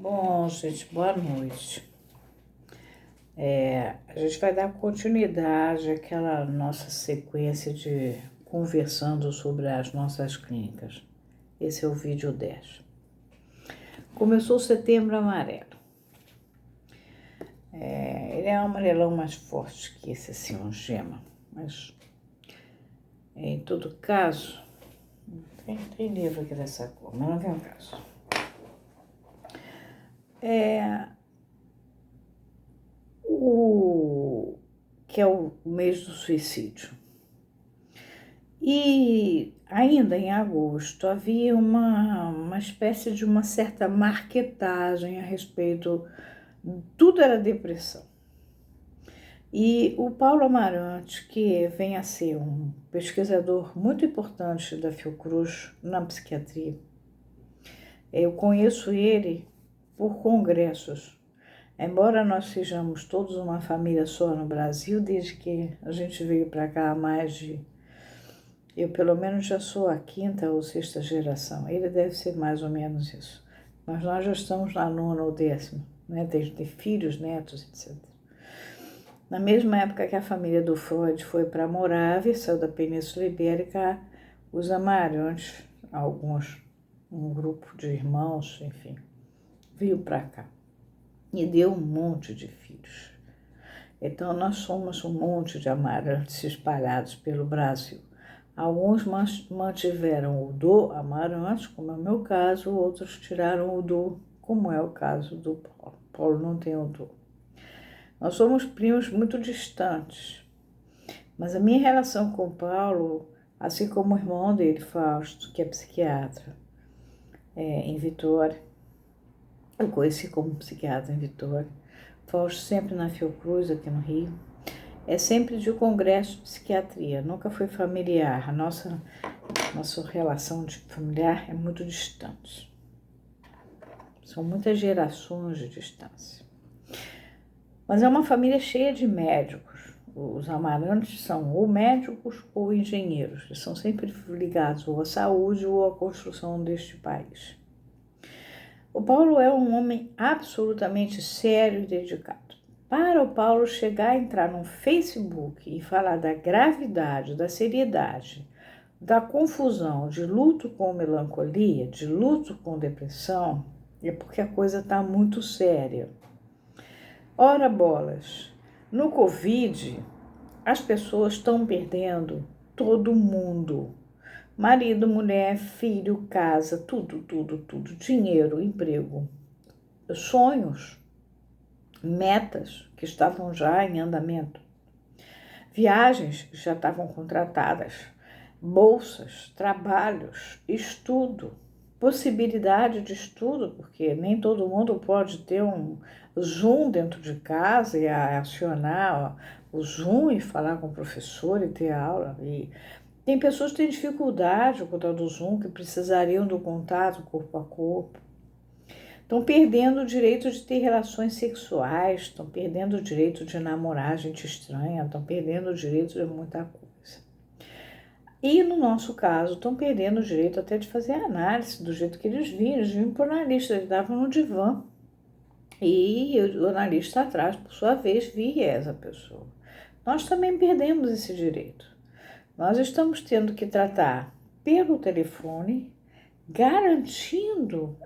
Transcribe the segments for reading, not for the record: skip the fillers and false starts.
Bom, gente, boa noite. A gente vai dar continuidade àquela nossa sequência de conversando sobre as nossas clínicas. Esse é o vídeo 10. Começou o Setembro Amarelo. Ele é um amarelão mais forte que esse, assim, um gema. Mas, em todo caso, tem livro aqui dessa cor, mas não vem ao caso. Que é o mês do suicídio. E ainda em agosto havia uma espécie de uma certa marketagem a respeito, tudo era depressão. E o Paulo Amarante, que vem a ser um pesquisador muito importante da Fiocruz na psiquiatria, eu conheço ele por congressos. Embora nós sejamos todos uma família só no Brasil, desde que a gente veio para cá há mais de... Eu, pelo menos, já sou a 5ª ou 6ª geração. Ele deve ser mais ou menos isso. Mas nós já estamos na 9ª ou 10ª, né? Tem filhos, netos, etc. Na mesma época que a família do Freud foi para Morávia, saiu da Península Ibérica, os Amarantes, um grupo de irmãos, enfim, veio para cá. E deu um monte de filhos. Então, nós somos um monte de Amarantes espalhados pelo Brasil. Alguns mantiveram o do Amarante, como é o meu caso, outros tiraram o do, como é o caso do Paulo. Paulo não tem o do. Nós somos primos muito distantes, mas a minha relação com o Paulo, assim como o irmão dele, Fausto, que é psiquiatra em Vitória, eu conheci como psiquiatra em Vitória, Fausto sempre na Fiocruz, aqui no Rio, é sempre de congresso de psiquiatria, nunca foi familiar. A nossa relação de familiar é muito distante. São muitas gerações de distância. Mas é uma família cheia de médicos. Os Amarantes são ou médicos ou engenheiros. Eles são sempre ligados ou à saúde ou à construção deste país. O Paulo é um homem absolutamente sério e dedicado. Para o Paulo chegar a entrar no Facebook e falar da gravidade, da seriedade, da confusão de luto com melancolia, de luto com depressão, é porque a coisa está muito séria. Ora bolas, no Covid, as pessoas estão perdendo todo mundo. Marido, mulher, filho, casa, tudo, dinheiro, emprego, sonhos, metas que estavam já em andamento, viagens que já estavam contratadas, bolsas, trabalhos, estudo, possibilidade de estudo, porque nem todo mundo pode ter um Zoom dentro de casa e acionar o Zoom e falar com o professor e ter aula. E tem pessoas que têm dificuldade com o tal do Zoom, que precisariam do contato corpo a corpo. Estão perdendo o direito de ter relações sexuais, estão perdendo o direito de namorar gente estranha, estão perdendo o direito de muita coisa. E no nosso caso, estão perdendo o direito até de fazer análise do jeito que eles vinham por analista, eles estavam no divã. E o analista atrás, por sua vez, via essa pessoa. Nós também perdemos esse direito. Nós estamos tendo que tratar pelo telefone, garantindo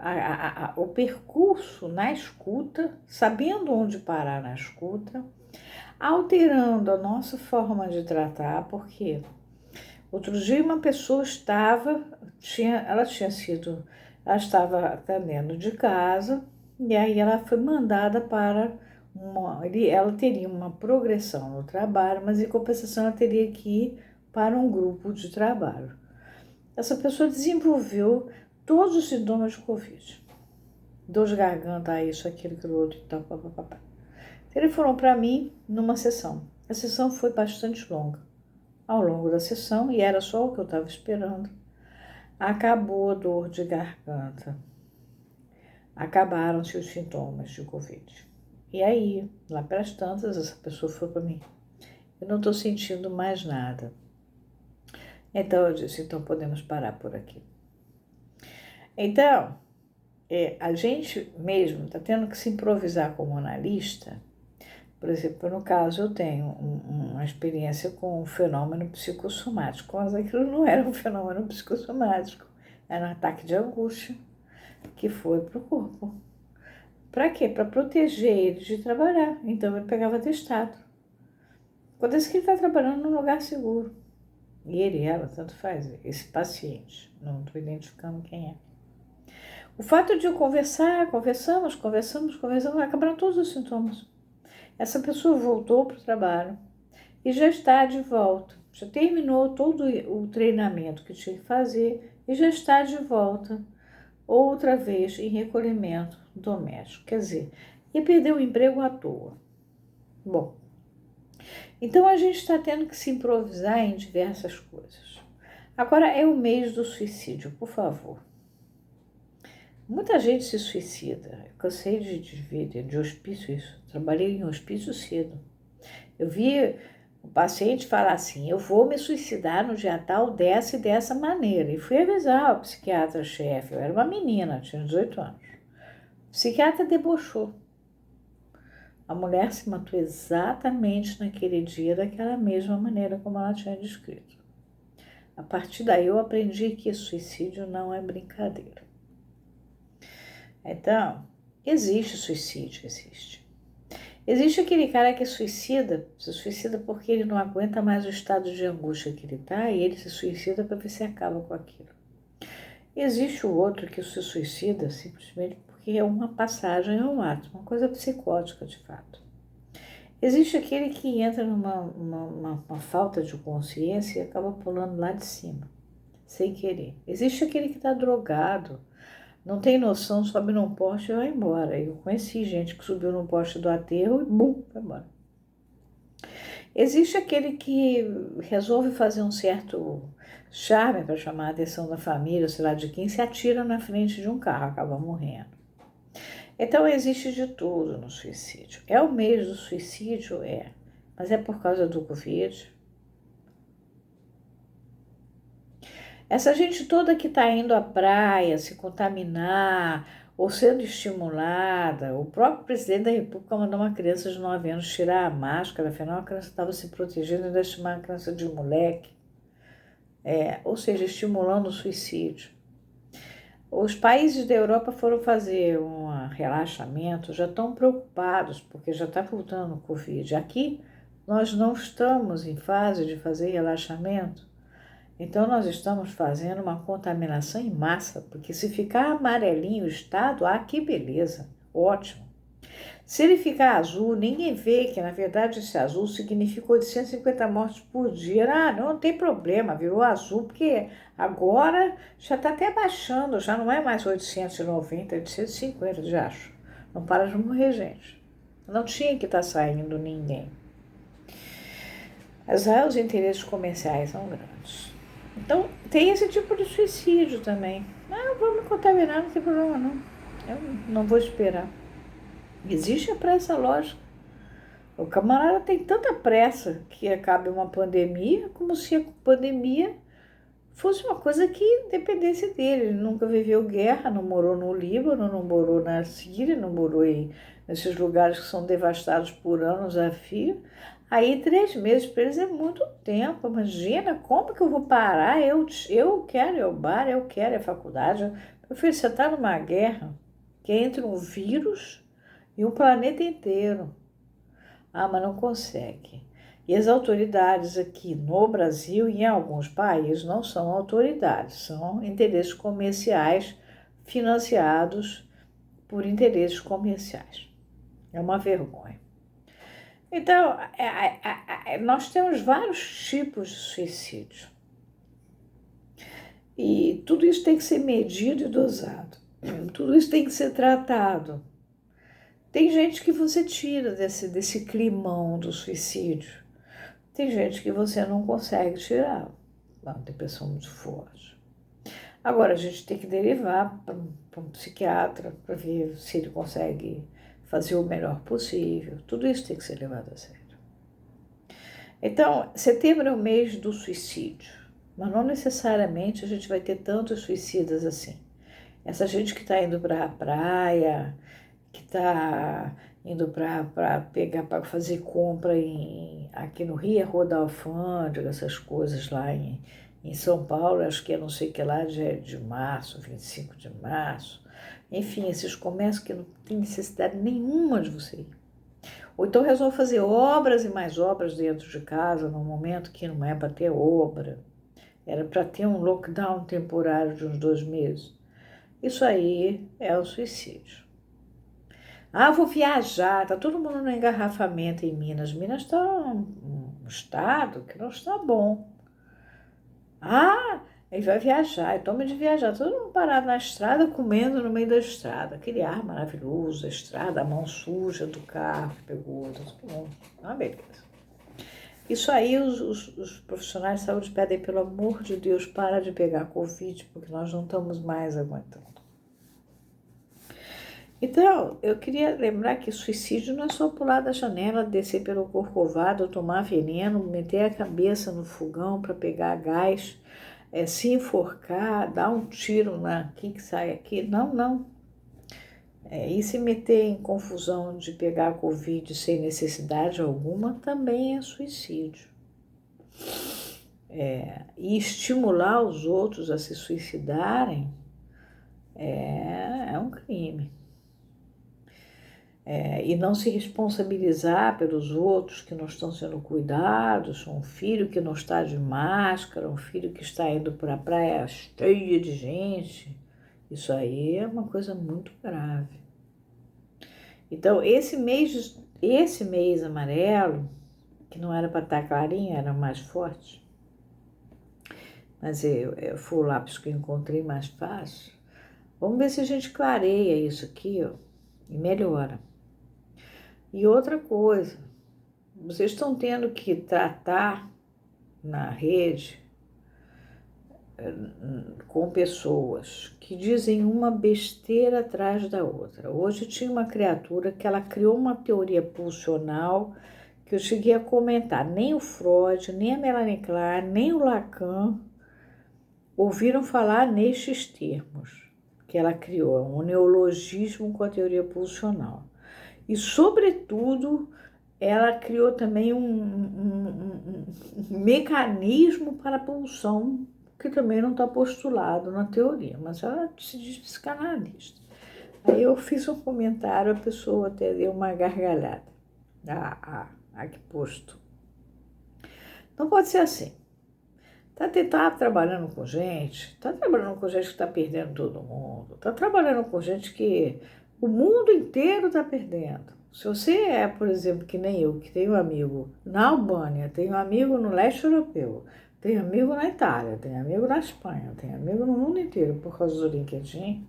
o percurso na escuta, sabendo onde parar na escuta, alterando a nossa forma de tratar, porque outro dia uma pessoa estava atendendo de casa, e aí ela foi mandada para ela teria uma progressão no trabalho, mas em compensação ela teria que ir para um grupo de trabalho. Essa pessoa desenvolveu todos os sintomas de Covid. Dor de garganta, isso, aquilo, outro e tal, papapá. Telefonou para mim numa sessão. A sessão foi bastante longa. Ao longo da sessão, e era só o que eu estava esperando, acabou a dor de garganta. Acabaram-se os sintomas de Covid. E aí, lá pelas tantas, essa pessoa falou para mim: eu não estou sentindo mais nada. Então eu disse: então podemos parar por aqui. Então, a gente mesmo está tendo que se improvisar como analista. Por exemplo, no caso, eu tenho uma experiência com um fenômeno psicossomático, mas aquilo não era um fenômeno psicossomático, era um ataque de angústia que foi para o corpo. Para quê? Para proteger ele de trabalhar. Então ele pegava atestado. Acontece que ele está trabalhando num lugar seguro. E ele, ela, tanto faz, esse paciente, não estou identificando quem é. O fato de eu conversamos, acabaram todos os sintomas. Essa pessoa voltou para o trabalho e já está de volta. Já terminou todo o treinamento que tinha que fazer e já está de volta outra vez em recolhimento doméstico. Quer dizer, ia perder o emprego à toa. Bom, então a gente está tendo que se improvisar em diversas coisas. Agora é o mês do suicídio, por favor. Muita gente se suicida. Eu cansei de ver de hospício isso. Trabalhei em hospício cedo. Eu vi o paciente falar assim, eu vou me suicidar no dia tal dessa e dessa maneira. E fui avisar o psiquiatra-chefe. Eu era uma menina, tinha 18 anos. O psiquiatra debochou. A mulher se matou exatamente naquele dia, daquela mesma maneira como ela tinha descrito. A partir daí eu aprendi que suicídio não é brincadeira. Então, existe suicídio, existe. Existe aquele cara que se suicida porque ele não aguenta mais o estado de angústia que ele está e ele se suicida para ver se acaba com aquilo. Existe o outro que se suicida simplesmente porque é uma passagem ao ato, uma coisa psicótica de fato. Existe aquele que entra numa falta de consciência e acaba pulando lá de cima, sem querer. Existe aquele que está drogado, não tem noção, sobe num poste e vai embora. Eu conheci gente que subiu num poste do aterro e bum, vai embora. Existe aquele que resolve fazer um certo charme para chamar a atenção da família, sei lá de quem, se atira na frente de um carro, acaba morrendo. Então existe de tudo no suicídio. É o mês do suicídio? É. Mas é por causa do Covid? Essa gente toda que está indo à praia se contaminar ou sendo estimulada, o próprio presidente da República mandou uma criança de 9 anos tirar a máscara, afinal a criança estava se protegendo e ainda chamar a criança de moleque, ou seja, estimulando o suicídio. Os países da Europa foram fazer um relaxamento, já estão preocupados, porque já está voltando o Covid. Aqui nós não estamos em fase de fazer relaxamento, então nós estamos fazendo uma contaminação em massa, porque se ficar amarelinho o estado, que beleza, ótimo. Se ele ficar azul, ninguém vê que na verdade esse azul significa 850 mortes por dia. Não tem problema, virou azul, porque agora já está até baixando, já não é mais 890, 850, já acho. Não para de morrer gente. Não tinha que estar saindo ninguém. Mas os interesses comerciais são grandes. Então, tem esse tipo de suicídio também. Eu vou me contaminar, não tem problema não. Eu não vou esperar. Existe a pressa lógica. O camarada tem tanta pressa que acabe uma pandemia, como se a pandemia fosse uma coisa que dependesse dele. Ele nunca viveu guerra, não morou no Líbano, não morou na Síria, não morou nesses lugares que são devastados por anos a fio. Aí 3 meses para eles é muito tempo. Imagina, como que eu vou parar? Eu quero ir ao bar, eu quero ir à faculdade. Meu filho, você está numa guerra que é entre um vírus e um planeta inteiro. Mas não consegue. E as autoridades aqui no Brasil e em alguns países não são autoridades, são interesses comerciais financiados por interesses comerciais. É uma vergonha. Então, nós temos vários tipos de suicídio. E tudo isso tem que ser medido e dosado. Tudo isso tem que ser tratado. Tem gente que você tira desse climão do suicídio. Tem gente que você não consegue tirar. Uma depressão muito forte. Agora, a gente tem que derivar para um psiquiatra para ver se ele consegue fazer o melhor possível. Tudo isso tem que ser levado a sério. Então, setembro é o mês do suicídio, mas não necessariamente a gente vai ter tantos suicidas assim. Essa gente que está indo para a praia, que está indo para pegar, para fazer compra aqui no Rio, é Rua da Alfândega, essas coisas lá em São Paulo, acho que é não sei o que lá, de março, 25 de março. Enfim, esses comércios que não tem necessidade nenhuma de você ir. Ou então resolve fazer obras e mais obras dentro de casa, num momento que não é para ter obra. Era para ter um lockdown temporário de uns 2 meses. Isso aí é o suicídio. Ah, vou viajar. Tá todo mundo no engarrafamento em Minas. Minas está um estado que não está bom. Ah, ele vai viajar. Toma de viajar. Todo mundo parado na estrada, comendo no meio da estrada. Aquele ar maravilhoso da estrada, a mão suja do carro que pegou. Tá todo mundo. Ah, beleza. Isso aí os profissionais de saúde pedem, pelo amor de Deus, para de pegar Covid, porque nós não estamos mais aguentando. Então, eu queria lembrar que suicídio não é só pular da janela, descer pelo corcovado, tomar veneno, meter a cabeça no fogão para pegar gás, se enforcar, dar um tiro na quem que sai aqui. Não, não. E se meter em confusão de pegar a Covid sem necessidade alguma, também é suicídio. E estimular os outros a se suicidarem é um crime. E não se responsabilizar pelos outros que não estão sendo cuidados, um filho que não está de máscara, um filho que está indo para a praia cheia de gente, isso aí é uma coisa muito grave. Então, esse mês amarelo, que não era para estar clarinho, era mais forte, mas foi o lápis que eu encontrei mais fácil. Vamos ver se a gente clareia isso aqui, ó, e melhora. E outra coisa, vocês estão tendo que tratar na rede com pessoas que dizem uma besteira atrás da outra. Hoje tinha uma criatura que ela criou uma teoria pulsional que eu cheguei a comentar. Nem o Freud, nem a Melanie Klein, nem o Lacan ouviram falar nestes termos que ela criou, um neologismo com a teoria pulsional. E, sobretudo, ela criou também um mecanismo para a pulsão, que também não está postulado na teoria, mas ela se diz psicanalista. Aí eu fiz um comentário, a pessoa até deu uma gargalhada. Que posto. Não pode ser assim. Tá trabalhando com gente, tá trabalhando com gente que está perdendo todo mundo, tá trabalhando com gente que o mundo inteiro está perdendo. Se você é, por exemplo, que nem eu, que tenho um amigo na Albânia, tenho um amigo no leste europeu, tenho amigo na Itália, tenho amigo na Espanha, tenho amigo no mundo inteiro por causa do LinkedIn,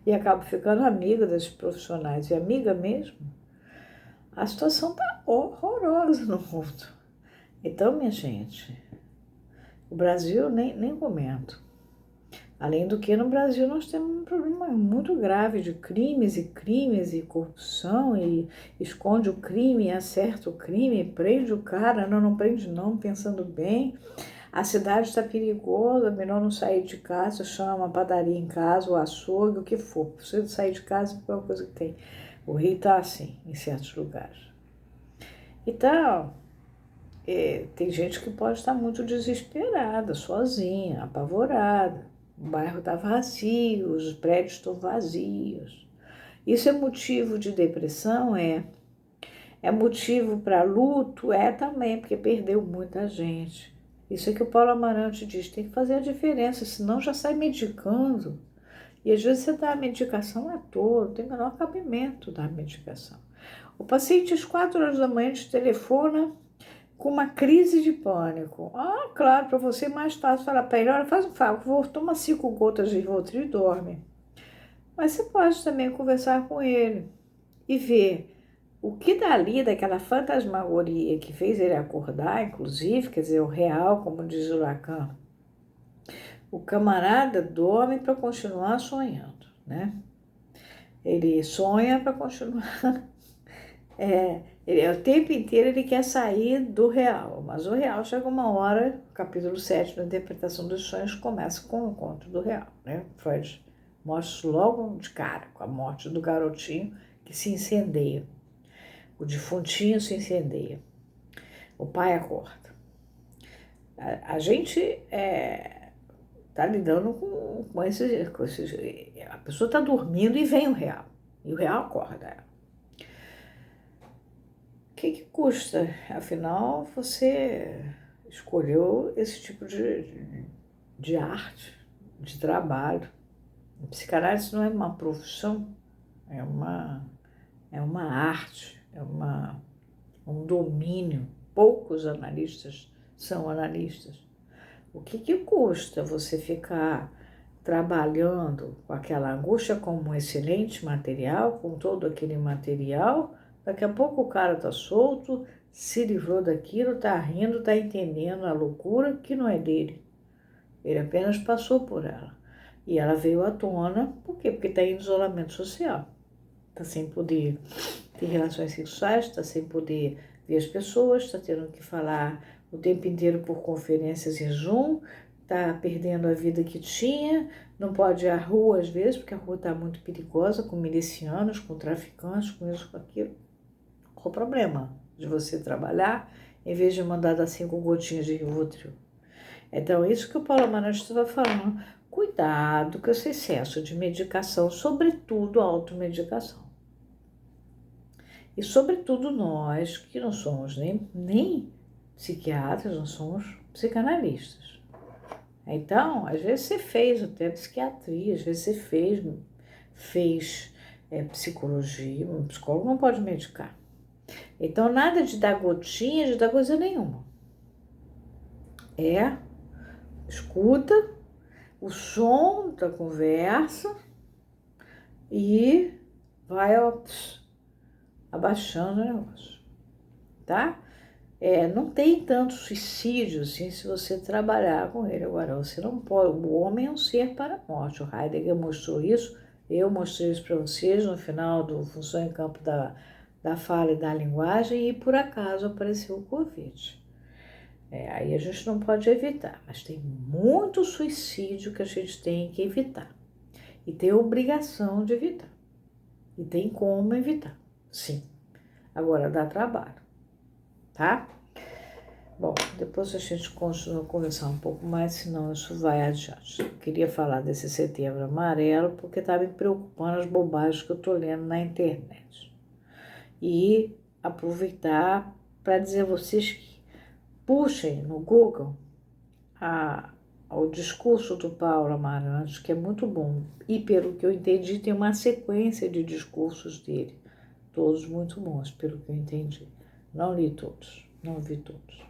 e acabo ficando amiga desses profissionais e amiga mesmo, a situação está horrorosa no mundo. Então, minha gente, o Brasil nem comento. Além do que, no Brasil nós temos um problema muito grave de crimes e corrupção, e esconde o crime, acerta o crime, prende o cara, não prende não, pensando bem. A cidade está perigosa, melhor não sair de casa, chama a padaria em casa, o açougue, o que for. Precisa sair de casa por qualquer coisa que tem. O Rio está assim, em certos lugares. Então, tem gente que pode estar muito desesperada, sozinha, apavorada. O bairro está vazio, os prédios estão vazios. Isso é motivo de depressão? É motivo para luto? É também, porque perdeu muita gente. Isso é que o Paulo Amarante diz, tem que fazer a diferença, senão já sai medicando. E às vezes você dá a medicação à toa, não tem o menor cabimento da medicação. O paciente às 4 horas da manhã te telefona com uma crise de pânico. Claro, para você é mais fácil falar para ele, olha, faz um favor, toma 5 gotas de Rivotril e dorme. Mas você pode também conversar com ele e ver o que dali, daquela fantasmagoria que fez ele acordar, inclusive, quer dizer, o real, como diz o Lacan. O camarada dorme para continuar sonhando, né? Ele sonha para continuar... o tempo inteiro ele quer sair do real, mas o real chega uma hora, capítulo 7 da interpretação dos sonhos começa com o encontro do real, né? Freud Mostra logo de cara, com a morte do garotinho que se incendeia. O defuntinho se incendeia. O pai acorda. A gente tá lidando com esses. A pessoa está dormindo e vem o real. E o real acorda ela. O que custa? Afinal, você escolheu esse tipo de arte, de trabalho. A psicanálise não é uma profissão, é uma arte, um domínio. Poucos analistas são analistas. O que custa você ficar trabalhando com aquela angústia como um excelente material, com todo aquele material? Daqui a pouco o cara tá solto, se livrou daquilo, tá rindo, tá entendendo a loucura que não é dele. Ele apenas passou por ela. E ela veio à tona, por quê? Porque está em isolamento social. Está sem poder ter relações sexuais, está sem poder ver as pessoas, está tendo que falar o tempo inteiro por conferências em Zoom, está perdendo a vida que tinha, não pode ir à rua às vezes, porque a rua está muito perigosa, com milicianos, com traficantes, com isso, com aquilo. Qual o problema de você trabalhar em vez de mandar dar 5 gotinhas de Rivotril? Então, isso que o Paulo Amarante estava falando. Cuidado com esse excesso de medicação, sobretudo a automedicação. E sobretudo nós, que não somos nem psiquiatras, não somos psicanalistas. Então, às vezes você fez até psiquiatria, às vezes você fez psicologia, um psicólogo não pode medicar. Então, nada de dar gotinha, de dar coisa nenhuma. Escuta o som da conversa e vai abaixando o negócio, tá? Não tem tanto suicídio assim se você trabalhar com ele. Agora, você não pode, o homem é um ser para a morte. O Heidegger mostrou isso, eu mostrei isso para vocês no final do Função em Campo da Fala e da Linguagem, e por acaso apareceu o Covid. Aí a gente não pode evitar, mas tem muito suicídio que a gente tem que evitar. E tem obrigação de evitar. E tem como evitar, sim. Agora dá trabalho, tá? Bom, depois a gente continua a conversar um pouco mais, senão isso vai adiante. Eu queria falar desse Setembro Amarelo porque tá me preocupando as bobagens que eu tô lendo na internet. E aproveitar para dizer a vocês que puxem no Google o discurso do Paulo Amarante, que é muito bom. E pelo que eu entendi, tem uma sequência de discursos dele, todos muito bons, pelo que eu entendi. Não li todos, não vi todos.